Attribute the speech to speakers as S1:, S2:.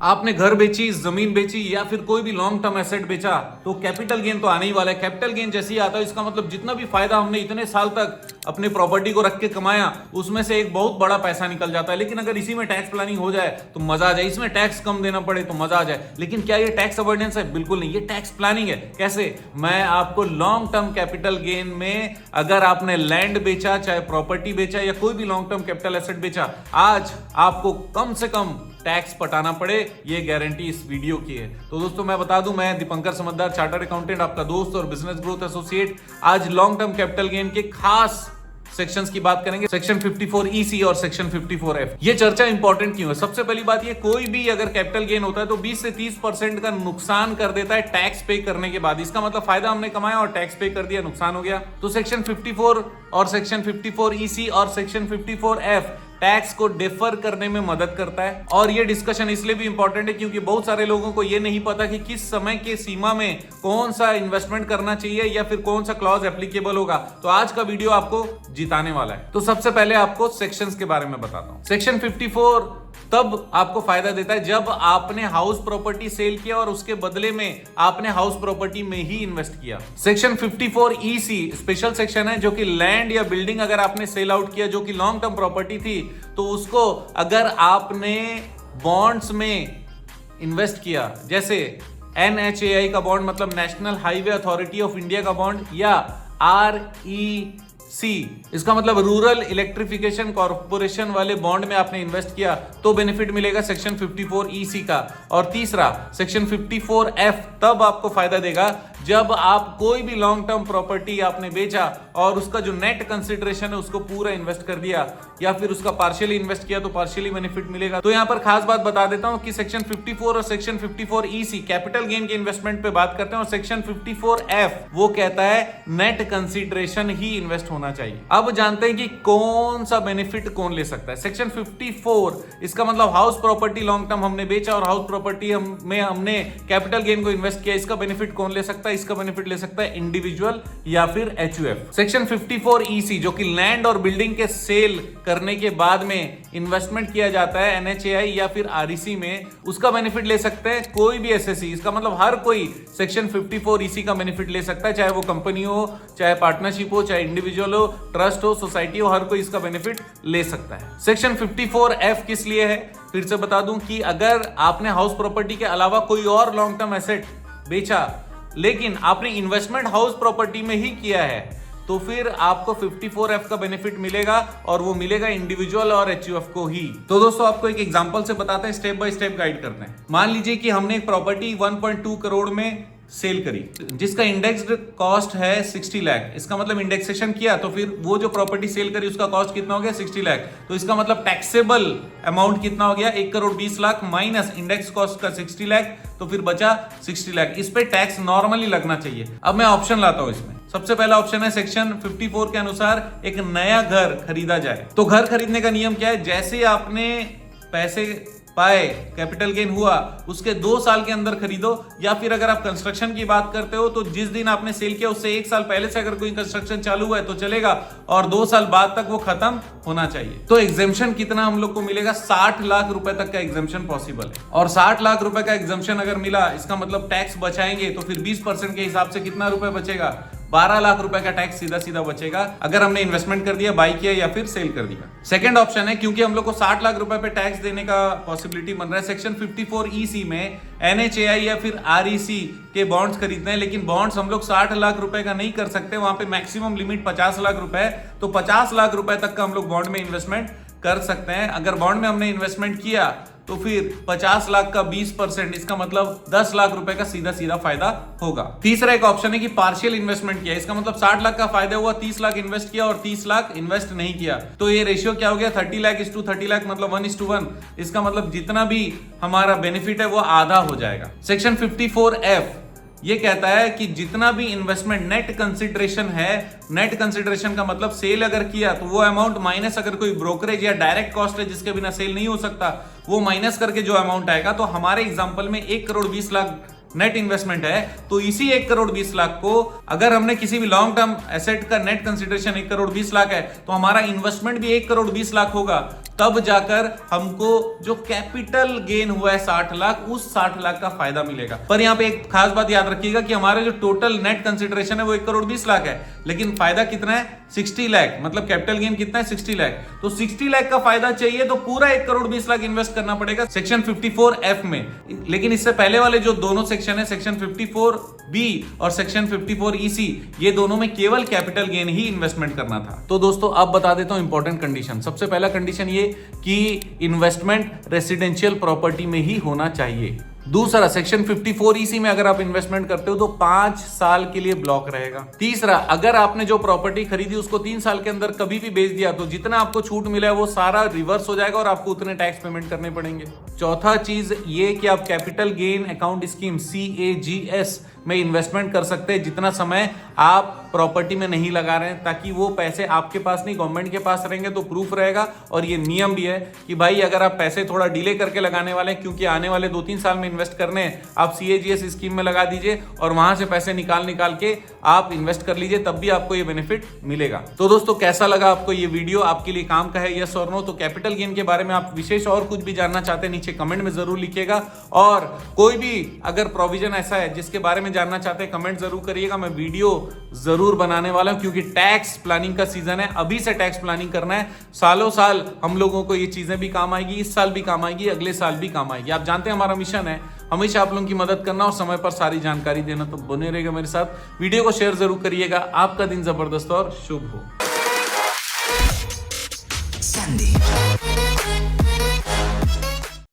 S1: आपने घर बेची, जमीन बेची या फिर कोई भी लॉन्ग टर्म एसेट बेचा तो कैपिटल गेन तो आने ही वाला है। कैपिटल गेन जैसे ही आता है इसका मतलब जितना भी फायदा हमने इतने साल तक अपने प्रॉपर्टी को रख के कमाया उसमें से एक बहुत बड़ा पैसा निकल जाता है। लेकिन अगर इसी में टैक्स प्लानिंग हो जाए तो मजा आ जाए, इसमें टैक्स कम देना पड़े तो मजा आ जाए। लेकिन क्या ये टैक्स अवॉइडेंस है? बिल्कुल नहीं, ये टैक्स प्लानिंग है। कैसे? मैं आपको लॉन्ग टर्म कैपिटल गेन में अगर आपने लैंड बेचा, चाहे प्रॉपर्टी बेचा या कोई भी लॉन्ग टर्म कैपिटल एसेट बेचा, आज आपको कम से कम टैक्स पटाना पड़े, ये गारंटी इस वीडियो की है। तो दोस्तों मैं बता दूं, मैं दीपंकर समझदार, चार्टर्ड अकाउंटेंट, आपका दोस्त और बिजनेस ग्रोथ एसोसिएट, आज लॉन्ग टर्म कैपिटल गेन के खास सेक्शंस की बात करेंगे, सेक्शन 54EC और सेक्शन 54F। ये चर्चा इंपॉर्टेंट क्यों है? सबसे पहली बात ये, कोई भी अगर कैपिटल गेन होता है तो 20 से 30% का नुकसान कर देता है टैक्स पे करने के बाद। इसका मतलब फायदा हमने कमाया और टैक्स पे कर दिया, नुकसान हो गया। तो सेक्शन 54 और सेक्शन 54EC और सेक्शन 54F टैक्स को डिफर करने में मदद करता है। और ये डिस्कशन इसलिए भी इंपॉर्टेंट है क्योंकि बहुत सारे लोगों को ये नहीं पता कि किस समय के सीमा में कौन सा इन्वेस्टमेंट करना चाहिए या फिर कौन सा क्लॉज एप्लीकेबल होगा। तो आज का वीडियो आपको जिताने वाला है। तो सबसे पहले आपको सेक्शंस के बारे में बताता हूं। सेक्शन 54 तब आपको फायदा देता है जब आपने हाउस प्रॉपर्टी सेल किया और उसके बदले में आपने हाउस प्रॉपर्टी में ही इन्वेस्ट किया। सेक्शन 54EC स्पेशल सेक्शन है जो कि लैंड या बिल्डिंग अगर आपने सेल आउट किया जो कि लॉन्ग टर्म प्रॉपर्टी थी, तो उसको अगर आपने बॉन्ड्स में इन्वेस्ट किया, जैसे NHAI का बॉन्ड मतलब national highway authority of India का बॉन्ड, या REC इसका मतलब रूरल इलेक्ट्रिफिकेशन कॉर्पोरेशन वाले बॉन्ड में आपने इन्वेस्ट किया, तो बेनिफिट मिलेगा सेक्शन 54EC का। और तीसरा सेक्शन 54F तब आपको फायदा देगा जब आप कोई भी लॉन्ग टर्म प्रॉपर्टी आपने बेचा और उसका जो नेट कंसिडरेशन है उसको पूरा इन्वेस्ट कर दिया या फिर उसका पार्शियली इन्वेस्ट किया तो पार्शियली बेनिफिट मिलेगा। तो यहां पर खास बात बता देता हूं कि सेक्शन 54 और सेक्शन 54EC कैपिटल गेन के इन्वेस्टमेंट पे बात करते हैं और सेक्शन 54F वो कहता है नेट कंसिडरेशन ही इन्वेस्ट होना चाहिए। अब जानते हैं कि कौन सा बेनिफिट कौन ले सकता है। सेक्शन 54 इसका मतलब हाउस प्रॉपर्टी लॉन्ग टर्म हमने बेचा और हाउस प्रॉपर्टी में हमने कैपिटल गेन को इन्वेस्ट किया, इसका बेनिफिट कौन ले सकता है? इसका बेनिफिट ले सकता है इंडिविजुअल या फिर HUF। सेक्शन 54EC जो कि लैंड और बिल्डिंग के सेल करने के बाद में इन्वेस्टमेंट किया जाता है NHAI या फिर REC में, उसका बेनिफिट ले सकते हैं कोई भी SSE। इसका मतलब हर कोई सेक्शन 54EC का बेनिफिट ले सकता है, चाहे वो कंपनी हो, चाहे पार्टनरशिप हो, चाहे इंडिविजुअल हो, ट्रस्ट हो, सोसाइटी हो, हर कोई इसका बेनिफिट ले सकता है। सेक्शन 54F किस लिए है फिर से बता दूं कि अगर आपने हाउस प्रॉपर्टी के अलावा कोई और लॉन्ग टर्म एसेट बेचा लेकिन आपने इन्वेस्टमेंट हाउस प्रॉपर्टी में ही किया है तो फिर आपको 54F का बेनिफिट मिलेगा और वो मिलेगा इंडिविजुअल और HUF को ही। तो दोस्तों आपको एक एग्जांपल से बताते हैं, स्टेप बाय स्टेप गाइड करते हैं। मान लीजिए कि हमने एक प्रॉपर्टी 1.2 करोड़ में सेल करी जिसका इंडेक्स्ड कॉस्ट है 60 लाख। इसका मतलब इंडेक्सेशन किया तो फिर वो जो प्रॉपर्टी सेल करी उसका कॉस्ट कितना हो गया? 60 लाख। तो इसका मतलब टैक्सेबल अमाउंट कितना हो गया? 1 crore 20 lakh minus index cost का 60 लाख, तो फिर बचा 60 लाख। इस पे टैक्स नॉर्मली लगना चाहिए। अब मैं ऑप्शन लाता हूं इसमें। सबसे पहला ऑप्शन है सेक्शन 54 के अनुसार एक नया घर खरीदा जाए। तो घर खरीदने का नियम क्या है? जैसे आपने पैसे पाए, कैपिटल गेन हुआ, उसके 2 साल के अंदर खरीदो, या फिर अगर आप कंस्ट्रक्शन की बात करते हो तो जिस दिन आपने सेल किया उससे 1 साल पहले से अगर कोई कंस्ट्रक्शन चालू हुआ है तो चलेगा और 2 साल बाद तक वो खत्म होना चाहिए। तो एग्जेम्पशन कितना हम लोग को मिलेगा? 60 लाख रुपए तक का एग्जेम्पशन पॉसिबल है। और 60 लाख रुपए का एग्जेम्पशन अगर मिला, इसका मतलब टैक्स बचाएंगे तो फिर 20% के हिसाब से कितना रुपए बचेगा? 12 लाख रुपए का टैक्स सीधा सीधा बचेगा अगर हमने इन्वेस्टमेंट कर दिया, बाई किया या फिर सेल कर दिया। सेकंड ऑप्शन है, क्योंकि हम लोग को 60 लाख रुपए पे टैक्स देने का पॉसिबिलिटी बन रहा है, सेक्शन 54EC में NHAI या फिर REC के बॉन्ड्स खरीदने हैं, लेकिन बॉन्ड्स हम लोग 60 लाख रुपए का नहीं कर सकते, वहां पे मैक्सिमम लिमिट 50 लाख रुपए है। तो 50 लाख रुपए तक का हम लोग बॉन्ड में इन्वेस्टमेंट कर सकते हैं। अगर बॉन्ड में हमने इन्वेस्टमेंट किया तो फिर 50 लाख का 20%, इसका मतलब 10 लाख रुपए का सीधा सीधा फायदा होगा। तीसरा एक ऑप्शन है कि पार्शियल इन्वेस्टमेंट किया, इसका मतलब 60 लाख का फायदा हुआ, 30 लाख इन्वेस्ट किया और 30 लाख इन्वेस्ट नहीं किया, तो ये रेशियो क्या हो गया? 30 लाख इस टू 30 लाख मतलब 1:1। इसका मतलब जितना भी हमारा बेनिफिट है वो आधा हो जाएगा। सेक्शन 54F ये कहता है कि जितना भी इन्वेस्टमेंट नेट कंसिडरेशन है, नेट कंसिडरेशन का मतलब सेल अगर किया तो वो अमाउंट माइनस अगर कोई ब्रोकरेज या डायरेक्ट कॉस्ट है जिसके बिना सेल नहीं हो सकता, वो माइनस करके जो अमाउंट आएगा, तो हमारे एग्जांपल में 1 करोड़ 20 लाख नेट इन्वेस्टमेंट है, तो इसी 1 करोड़ 20 लाख को अगर हमने किसी भी लॉन्ग टर्म एसेट का नेट कंसिडरेशन 1 करोड़ 20 लाख है तो हमारा इन्वेस्टमेंट भी 1 करोड़ 20 लाख होगा। तब जाकर हमको जो कैपिटल गेन हुआ है 60 लाख, उस 60 लाख का फायदा मिलेगा। पर यहाँ पे एक खास बात याद रखिएगा कि हमारे जो टोटल नेट कंसिडरेशन है वो 1 करोड़ 20 लाख है, लेकिन फायदा कितना है 60 लाख, मतलब कैपिटल गेन कितना है 60 लाख। तो 60 लाख का फायदा चाहिए तो पूरा 1 करोड़ 20 लाख इन्वेस्ट करना पड़ेगा सेक्शन 54F में। लेकिन इससे पहले वाले जो दोनों सेक्शन है, सेक्शन 54B और सेक्शन 54EC, ये दोनों में केवल कैपिटल गेन ही इन्वेस्टमेंट करना था। तो दोस्तों अब बता देता हूं इंपॉर्टेंट कंडीशन। सबसे पहला कंडीशन ये कि इन्वेस्टमेंट रेसिडेंशियल प्रॉपर्टी में ही होना चाहिए। दूसरा, सेक्शन 54EC में अगर आप इन्वेस्टमेंट करते हो तो 5 साल के लिए ब्लॉक रहेगा। तीसरा, अगर आपने जो प्रॉपर्टी खरीदी उसको 3 साल के अंदर कभी भी बेच दिया तो जितना आपको छूट मिला है वो सारा रिवर्स हो जाएगा और आपको उतने टैक्स पेमेंट करने पड़ेंगे। चौथा चीज ये कि आप capital gain account scheme CAGS में इन्वेस्टमेंट कर सकते हैं जितना समय आप प्रॉपर्टी में नहीं लगा रहे हैं, ताकि वो पैसे आपके पास नहीं गवर्नमेंट के पास रहेंगे तो प्रूफ रहेगा। और ये नियम भी है कि भाई अगर आप पैसे थोड़ा डिले करके लगाने वाले हैं, क्योंकि आने वाले 2-3 साल में इन्वेस्ट करने हैं, आप CAGS स्कीम में लगा दीजिए और वहां से पैसे निकाल के आप इन्वेस्ट कर लीजिए, तब भी आपको ये बेनिफिट मिलेगा। तो दोस्तों कैसा लगा आपको ये वीडियो, आपके लिए काम का है यस और नो? तो कैपिटल गेन के बारे में आप विशेष और कुछ भी जानना चाहते हैं नीचे कमेंट में जरूर लिखिएगा, और कोई भी अगर प्रोविजन ऐसा है जिसके बारे में जानना चाहते हैं कमेंट जरूर करिएगा। मैं वीडियो जरूर बनाने वाला हूं, क्योंकि टैक्स प्लानिंग का सीजन है, अभी से टैक्स प्लानिंग करना है। सालों साल हम लोगों को ये चीजें भी काम आएगी, इस साल भी काम आएगी, अगले साल भी काम आएगी। आप जानते हैं हमारा मिशन है हमेशा आप लोगों की मदद करना और समय पर सारी जानकारी देना, तो बने रहेगा मेरे साथ। वीडियो को शेयर जरूर करिएगा। आपका दिन जबरदस्त और शुभ हो।